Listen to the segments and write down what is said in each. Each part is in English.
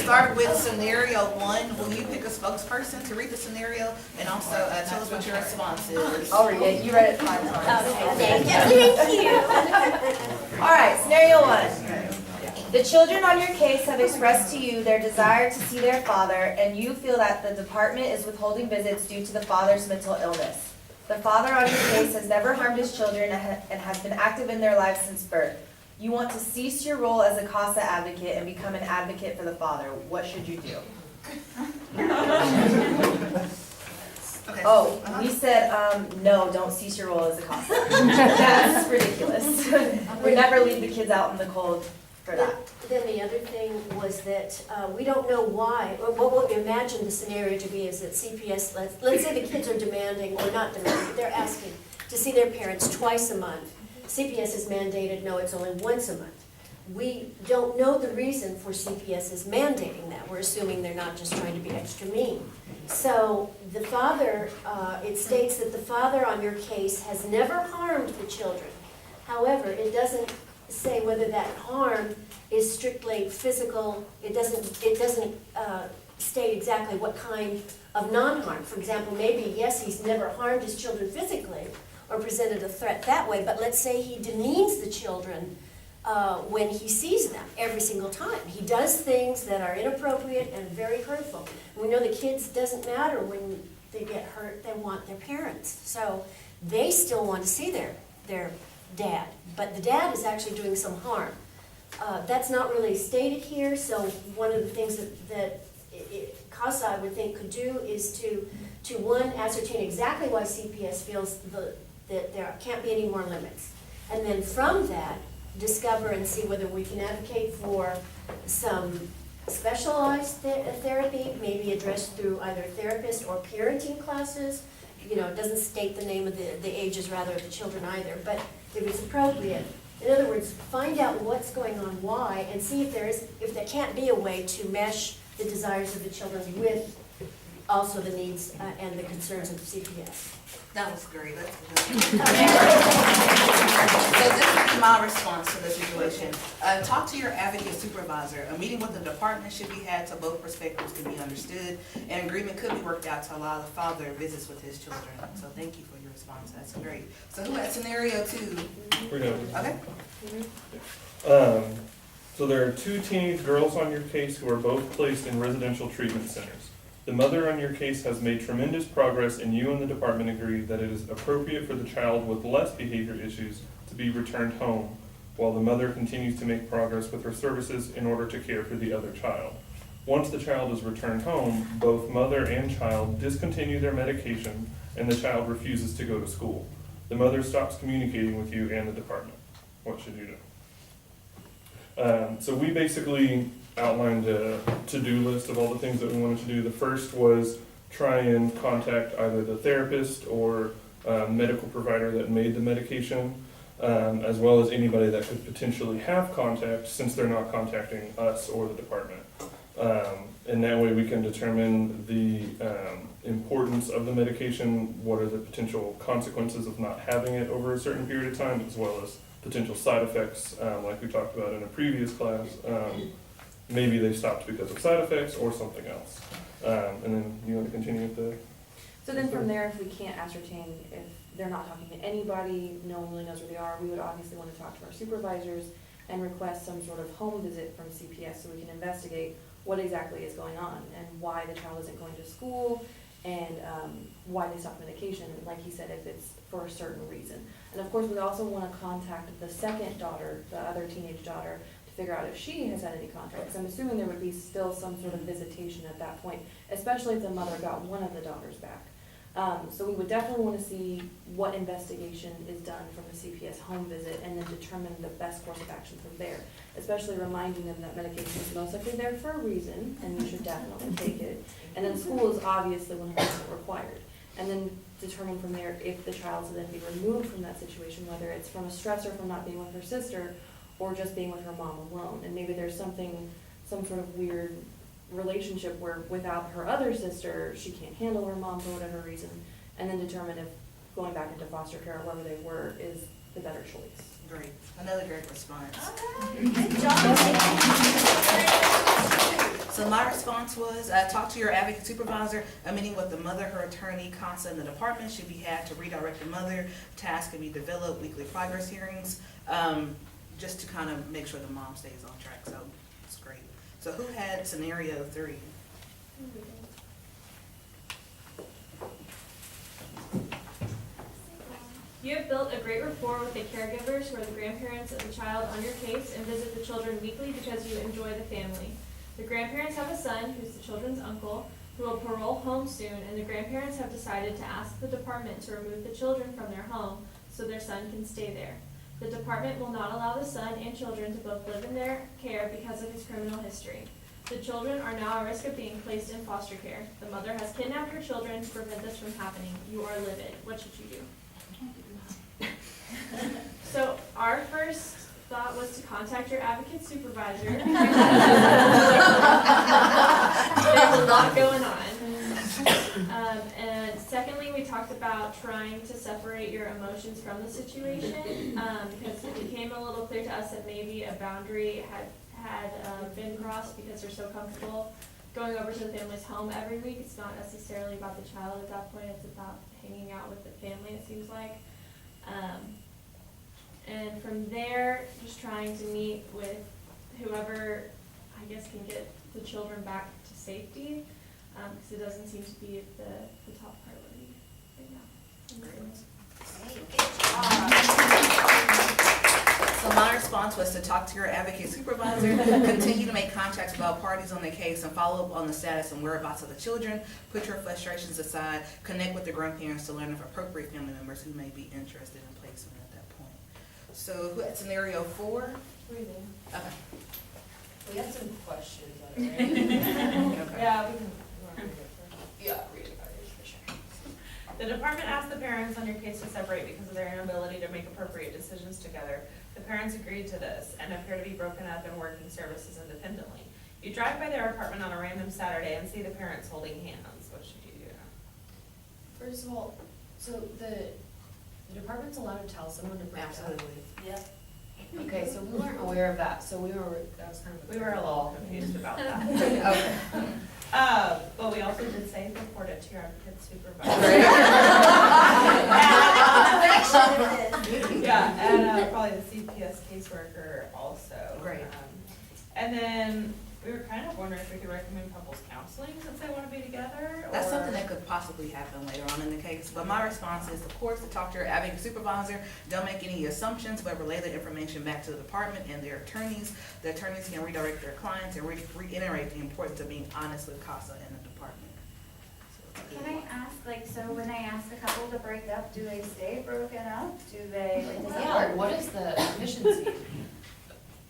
start with scenario 1. Will you pick a spokesperson to read the scenario and also tell us what your response is? I'll read it. You read it 5 times. Thank you. All right, scenario 1. The children on your case have expressed to you their desire to see their father, and you feel that the department is withholding visits due to the father's mental illness. The father on your case has never harmed his children and has been active in their lives since birth. You want to cease your role as a CASA advocate and become an advocate for the father. What should you do? Okay. Oh, we said, no, don't cease your role as a CASA. That's ridiculous. We never leave the kids out in the cold for that. Then the other thing was that we don't know why, or what we imagine the scenario to be is that CPS, let's say the kids are demanding, or not demanding, but they're asking to see their parents twice a month. CPS is mandated, no, it's only once a month. We don't know the reason for CPS is mandating that. We're assuming they're not just trying to be extra mean. So the father, it states that the father on your case has never harmed the children. However, it doesn't say whether that harm is strictly physical. It doesn't state exactly what kind of non-harm. For example, maybe, yes, he's never harmed his children physically or presented a threat that way, but let's say he demeans the children when he sees them every single time. He does things that are inappropriate and very hurtful. We know the kids, doesn't matter when they get hurt, they want their parents. So they still want to see their dad, but the dad is actually doing some harm. That's not really stated here, so one of the things that CASA, I would think, could do is to one, ascertain exactly why CPS feels that there can't be any more limits. And then from that, discover and see whether we can advocate for some specialized therapy, maybe addressed through either therapist or parenting classes. You know, it doesn't state the name of the ages, rather, of the children either, but if it's appropriate. In other words, find out what's going on, why, and see if there can't be a way to mesh the desires of the children with also the needs and the concerns of the CPS. That was great. That's good. So this is my response to the situation. Talk to your advocate supervisor. A meeting with the department should be had so both perspectives can be understood. An agreement could be worked out to allow the father visits with his children. So thank you for your response. That's great. So who had scenario 2? Okay. So there are 2 teenage girls on your case who are both placed in residential treatment centers. The mother on your case has made tremendous progress, and you and the department agree that it is appropriate for the child with less behavior issues to be returned home, while the mother continues to make progress with her services in order to care for the other child. Once the child is returned home, both mother and child discontinue their medication, and the child refuses to go to school. The mother stops communicating with you and the department. What should you do? So we basically outlined a to-do list of all the things that we wanted to do. The first was try and contact either the therapist or medical provider that made the medication, as well as anybody that could potentially have contact, since they're not contacting us or the department. And that way we can determine the importance of the medication, what are the potential consequences of not having it over a certain period of time, as well as potential side effects, like we talked about in a previous class. Maybe they stopped because of side effects or something else. And then you want to continue with the... So then from there, if we can't ascertain if they're not talking to anybody, no one really knows where they are, we would obviously want to talk to our supervisors and request some sort of home visit from CPS so we can investigate what exactly is going on and why the child isn't going to school and why they stopped medication, and like he said, if it's for a certain reason. And of course, we also want to contact the second daughter, the other teenage daughter, to figure out if she has had any contact. Because I'm assuming there would be still some sort of visitation at that point, especially if the mother got one of the daughters back. So we would definitely want to see what investigation is done from the CPS home visit and then determine the best course of action from there, especially reminding them that medication is most likely there for a reason and you should definitely take it. And then school is obviously 100% required. And then determine from there if the child should then be removed from that situation, whether it's from a stressor from not being with her sister or just being with her mom alone. And maybe there's some sort of weird relationship where without her other sister, she can't handle her mom for whatever reason, and then determine if going back into foster care or wherever they were is the better choice. Great. Another great response. Good job. So my response was, talk to your advocate supervisor. A meeting with the mother, her attorney, CASA, and the department should be had to redirect the mother. Tasks can be developed, weekly progress hearings, just to kind of make sure the mom stays on track. So it's great. So who had scenario 3? You have built a great rapport with the caregivers who are the grandparents of the child on your case and visit the children weekly because you enjoy the family. The grandparents have a son, who's the children's uncle, who will parole home soon, and the grandparents have decided to ask the department to remove the children from their home so their son can stay there. The department will not allow the son and children to both live in their care because of his criminal history. The children are now at risk of being placed in foster care. The mother has kidnapped her children to prevent this from happening. You are livid. What should you do? So our first thought was to contact your advocate supervisor. There's a lot going on. And secondly, we talked about trying to separate your emotions from the situation, because it became a little clear to us that maybe a boundary had been crossed because they're so comfortable going over to the family's home every week. It's not necessarily about the child at that point, it's about hanging out with the family, it seems like. And from there, just trying to meet with whoever, I guess, can get the children back to safety, because it doesn't seem to be the top priority right now. So my response was to talk to your advocate supervisor, continue to make contacts with all parties on the case, and follow up on the status and whereabouts of the children. Put your frustrations aside, connect with the grandparents to learn of appropriate family members who may be interested in placement at that point. So who had scenario 4? Okay. We have some questions on it, right? Okay. Yeah, we can. Yeah, read about it, for sure. The department asked the parents on your case to separate because of their inability to make appropriate decisions together. The parents agreed to this and appear to be broken up and working services independently. You drive by their apartment on a random Saturday and see the parents holding hands. What should you do? First of all, so the department's allowed to tell someone to break up? Absolutely. Yep. Okay, so we weren't aware of that, so that was kind of. We were a little confused about that. Okay. But we also did say report it to your advocate supervisor. Yeah, and probably the CPS caseworker also. Great. And then we were kind of wondering if we could recommend couples counseling since they want to be together. That's or- something that could possibly happen later on in the case, but my response is, of course, to talk to your advocate supervisor. Don't make any assumptions, but relay the information back to the department and their attorneys. The attorneys can redirect their clients and reiterate the importance of being honest with CASA and the department. Can I ask, so when I ask a couple to break up, do they stay broken up? Do they, does it Yeah, work? what is the efficiency?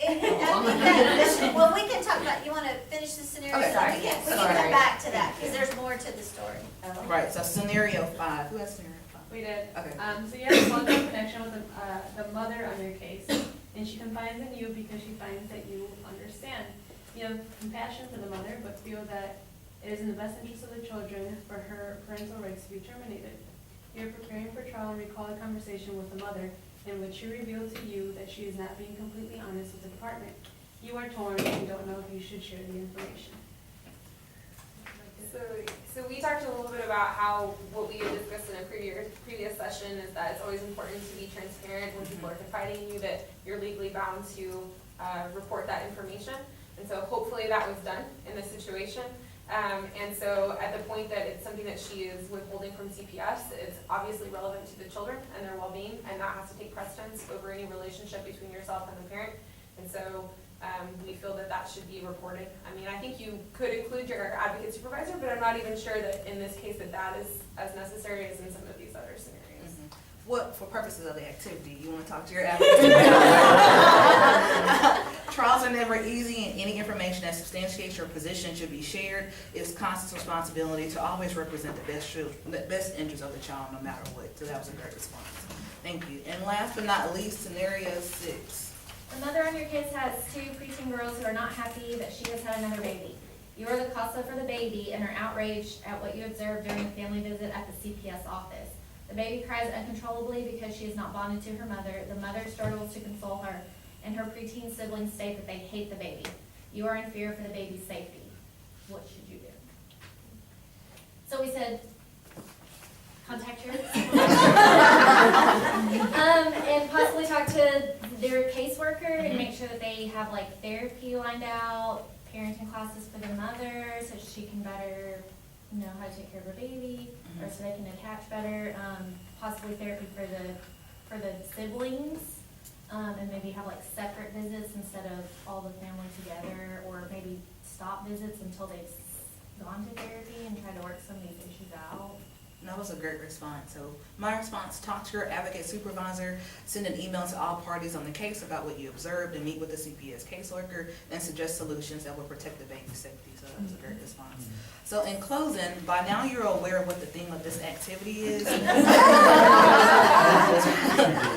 Well, we can talk about, you want to finish the scenario? Okay, sorry. We can Sorry. come back to that, because there's more to the story. Oh. Right, so scenario 5, who has scenario 5? We did. Okay. So you have a one-time connection with the mother on your case, and she confides in you because she finds that you understand. You have compassion for the mother, but feel that it is in the best interest of the children for her parental rights to be terminated. You are preparing for trial and recall a conversation with the mother in which she revealed to you that she is not being completely honest with the department. You are torn and don't know if you should share the information. So we talked a little bit about how what we had discussed in a previous session is that it's always important to be transparent when people are confiding in you, that you're legally bound to report that information. And so hopefully that was done in this situation. And so at the point that it's something that she is withholding from CPS, it's obviously relevant to the children and their well-being, and that has to take precedence over any relationship between yourself and the parent. And so we feel that that should be reported. I mean, I think you could include your advocate supervisor, but I'm not even sure that in this case that is as necessary as in some of these other scenarios. What, for purposes of the activity, you want to talk to your advocate? Trials are never easy, and any information that substantiates your position should be shared. It's CASA's responsibility to always represent the best interest of the child, no matter what. So that was a great response. Thank you. And last but not least, scenario 6. The mother on your case has 2 preteen girls who are not happy that she has had another baby. You are the CASA for the baby and are outraged at what you observed during a family visit at the CPS office. The baby cries uncontrollably because she is not bonded to her mother. The mother struggles to console her, and her preteen siblings state that they hate the baby. You are in fear for the baby's safety. said, contact your. And possibly talk to their caseworker and make sure that they have like therapy lined out, parenting classes for their mother, so she can better know how to take care of her baby, or so they can attach better, possibly therapy for the siblings, and maybe have like separate visits instead of all the family together, or maybe stop visits until they've gone to therapy and try to work some of these issues out. That was a great response. So my response, talk to your advocate supervisor, send an email to all parties on the case about what you observed, and meet with the CPS caseworker and suggest solutions that will protect the baby's safety. So that was a great response. So in closing, by now you're aware of what the theme of this activity is.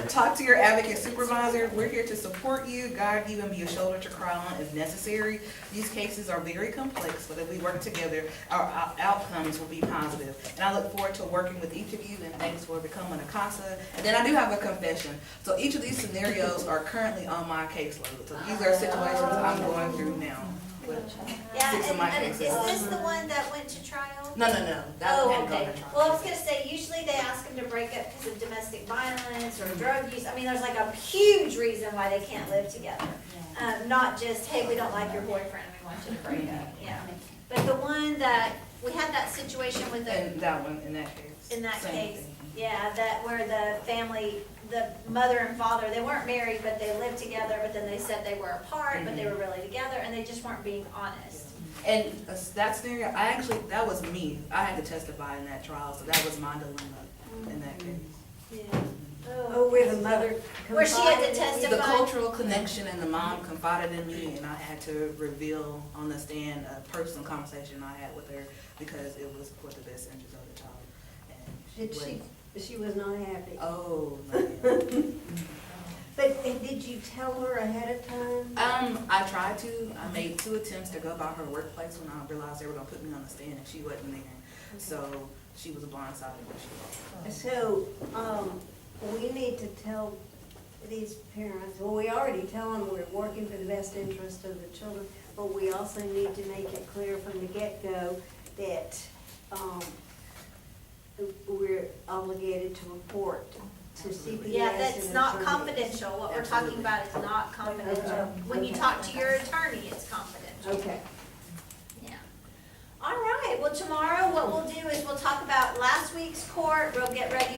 Talk to your advocate supervisor. We're here to support you, guide you, and be a shoulder to cry on if necessary. These cases are very complex, but if we work together, our outcomes will be positive. And I look forward to working with each of you, and thanks for becoming a CASA. And then I do have a confession. So each of these scenarios are currently on my caseload. So these are situations I'm going through now. Yeah, Six of my and is cases. this the one that went to trial? No. That Oh, hadn't gone okay. to trial. Well, I was gonna say, usually they ask them to break up because of domestic violence or drug use. I mean, there's like a huge reason why they can't live together. Not just, hey, we don't like your boyfriend, we want you to break up, yeah. But the one that, we had that situation with the, And that one, in that case. in that same case, thing. yeah, that where the family, the mother and father, they weren't married, but they lived together, but then they said they were apart, but they were really together, and they just weren't being honest. And that scenario, that was me. I had to testify in that trial, so that was my dilemma in that case. Yeah. Oh, where the mother Where she had to confided in you? The testify. cultural connection, and the mom confided in me, and I had to reveal on the stand a personal conversation I had with her because it was for the best interest of the child. And She was not happy. Oh, no. But did you tell her ahead of time? I tried to. I made 2 attempts to go by her workplace when I realized they were gonna put me on the stand, and she wasn't there. So she was blindsided when she walked. So, we need to tell these parents, well, we already tell them we're working for the best interest of the children, but we also need to make it clear from the get-go that, we're obligated to report to CPS. Yeah, that's and not attorneys. confidential. What we're talking about is not confidential. When you talk to your attorney, it's confidential. Okay. Yeah. All right, well, tomorrow what we'll do is we'll talk about last week's court. We'll get ready